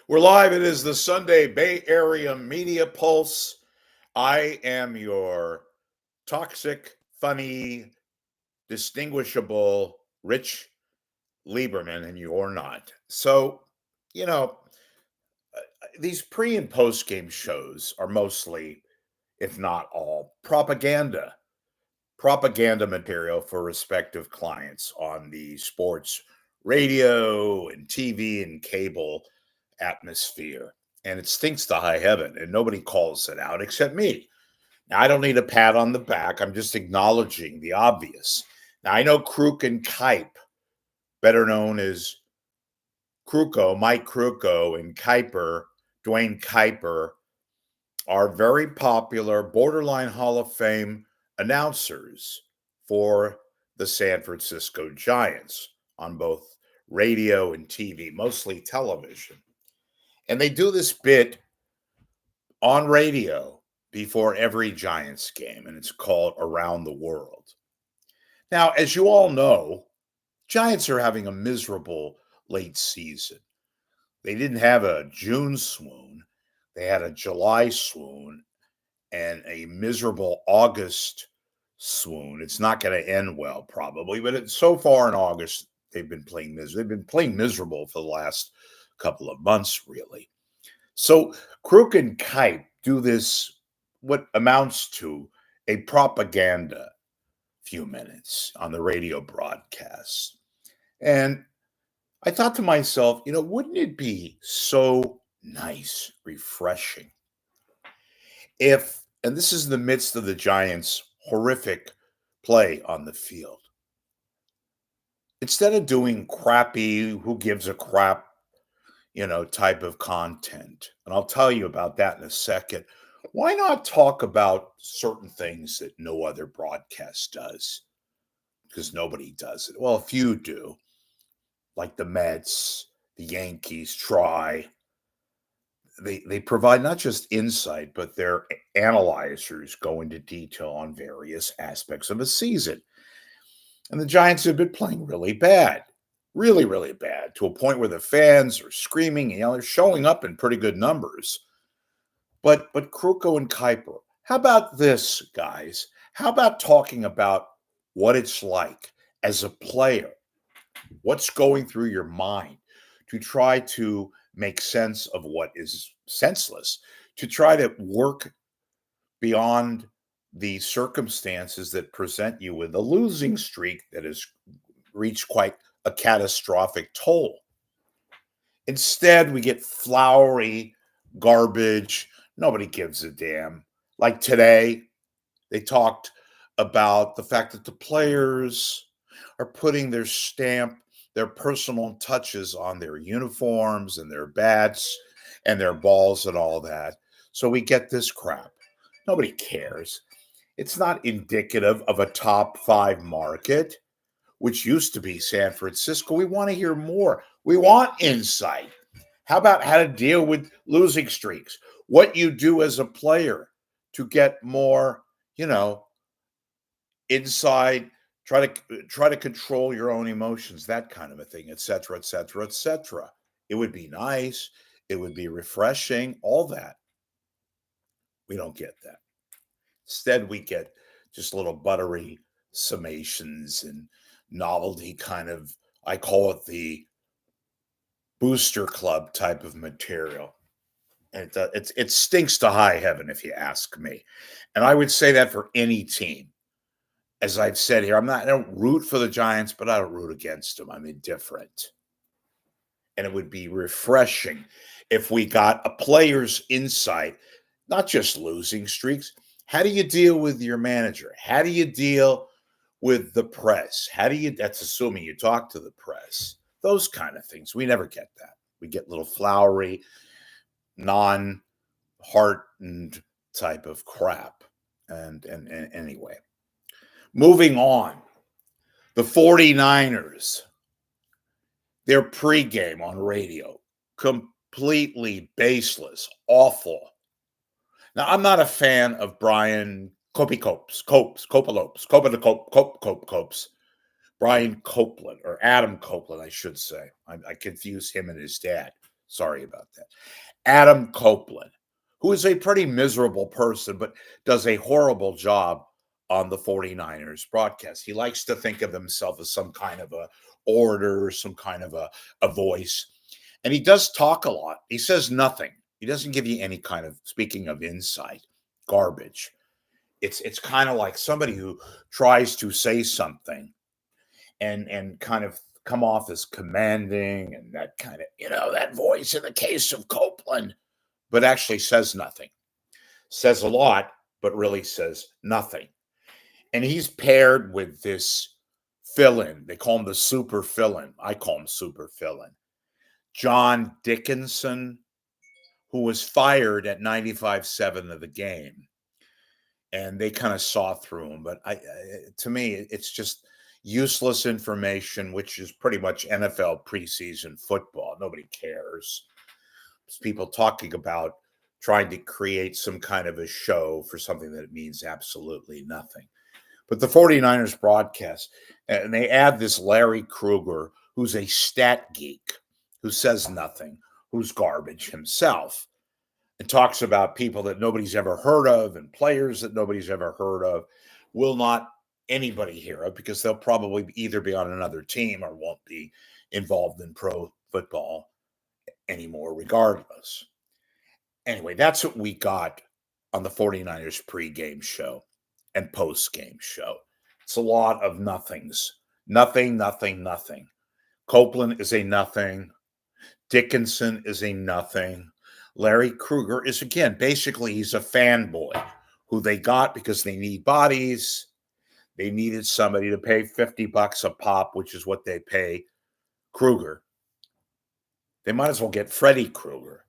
We're live. It is the Sunday Bay Area Media Pulse. I am your toxic, funny, distinguishable Rich Lieberman, and you're not. So, you know, these pre and post game shows are mostly, if not all, propaganda material for respective clients on the sports radio and TV and cable atmosphere. And it stinks to high heaven, and nobody calls it out except me. Now, I don't need a pat on the back. I'm just acknowledging the obvious. Now, I know Kruk and Kuip, better known as Mike Kruko, and Dwayne Kuiper, are very popular, borderline Hall of Fame announcers for the San Francisco Giants on both radio and TV, mostly television. And they do this bit on radio before every Giants game, and it's called Around the World. Now, as you all know, Giants are having a miserable late season. They didn't have a June swoon. They had a July swoon and a miserable August swoon. It's not going to end well, probably, but so far in August, they've been playing miserable. They've been playing miserable for the last couple of months, really. So Kruk and Kuip do this, what amounts to a propaganda few minutes on the radio broadcast. And I thought to myself, wouldn't it be so nice, refreshing, if, and this is in the midst of the Giants' horrific play on the field, instead of doing crappy, who gives a crap, type of content, and I'll tell you about that in a second, why not talk about certain things that no other broadcast does? Because nobody does it. Well, a few do, like the Mets, the Yankees try. They provide not just insight, but their analyzers go into detail on various aspects of a season. And the Giants have been playing really bad, really, really bad, to a point where the fans are screaming, they're showing up in pretty good numbers. But Kruko and Kuiper, how about this, guys? How about talking about what it's like as a player? What's going through your mind to try to make sense of what is senseless, to try to work beyond the circumstances that present you with a losing streak that has reached quite a catastrophic toll. Instead, we get flowery garbage. Nobody gives a damn. Like today, they talked about the fact that the players are putting their stamp, their personal touches on their uniforms and their bats and their balls and all that. So we get this crap. Nobody cares. It's not indicative of a top 5 market, which used to be San Francisco. We want to hear more. We want insight. How about how to deal with losing streaks? What you do as a player to get more, inside, try to control your own emotions, that kind of a thing, et cetera, et cetera, et cetera. It would be nice. It would be refreshing, all that. We don't get that. Instead, we get just little buttery summations and novelty kind of, I call it the booster club type of material. And it stinks to high heaven, if you ask me. And I would say that for any team. As I've said here, I don't root for the Giants, but I don't root against them. I'm indifferent. And it would be refreshing if we got a player's insight, not just losing streaks. How do you deal with your manager? How do you deal with the press? That's assuming you talk to the press. Those kind of things. We never get that. We get little flowery, non-heartened type of crap. And anyway, moving on, the 49ers, their pregame on radio, completely baseless, awful. Now, I'm not a fan of Brian Copes, Brian Copeland, or Adam Copeland, I should say. I confuse him and his dad. Sorry about that. Adam Copeland, who is a pretty miserable person, but does a horrible job on the 49ers broadcast. He likes to think of himself as some kind of a orator, some kind of a voice. And he does talk a lot. He says nothing. He doesn't give you any kind of, speaking of insight, garbage. It's kind of like somebody who tries to say something and kind of come off as commanding and that kind of, that voice in the case of Copeland, but actually says nothing. Says a lot, but really says nothing. And he's paired with this fill-in. They call him the super fill-in. I call him super fill-in. John Dickinson, who was fired at 95-7 of the game. And they kind of saw through him. But to me, it's just useless information, which is pretty much NFL preseason football. Nobody cares. It's people talking about trying to create some kind of a show for something that means absolutely nothing. But the 49ers broadcast, and they add this Larry Kruger, who's a stat geek, who says nothing, who's garbage himself, and talks about people that nobody's ever heard of and players that nobody's ever heard of. Will not anybody hear of, because they'll probably either be on another team or won't be involved in pro football anymore, regardless. Anyway, that's what we got on the 49ers pregame show and postgame show. It's a lot of nothings. Nothing, nothing, nothing. Copeland is a nothing. Dickinson is a nothing. Larry Kruger is, again, basically he's a fanboy who they got because they need bodies. They needed somebody to pay $50 a pop, which is what they pay Kruger. They might as well get Freddy Krueger.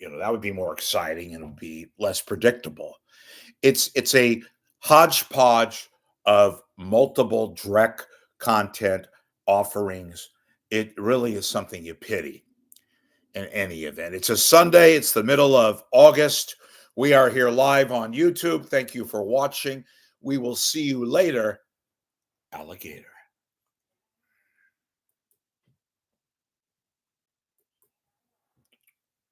That would be more exciting and it would be less predictable. It's a hodgepodge of multiple direct content offerings. It really is something you pity in any event. It's a Sunday. It's the middle of August. We are here live on YouTube. Thank you for watching. We will see you later, alligator.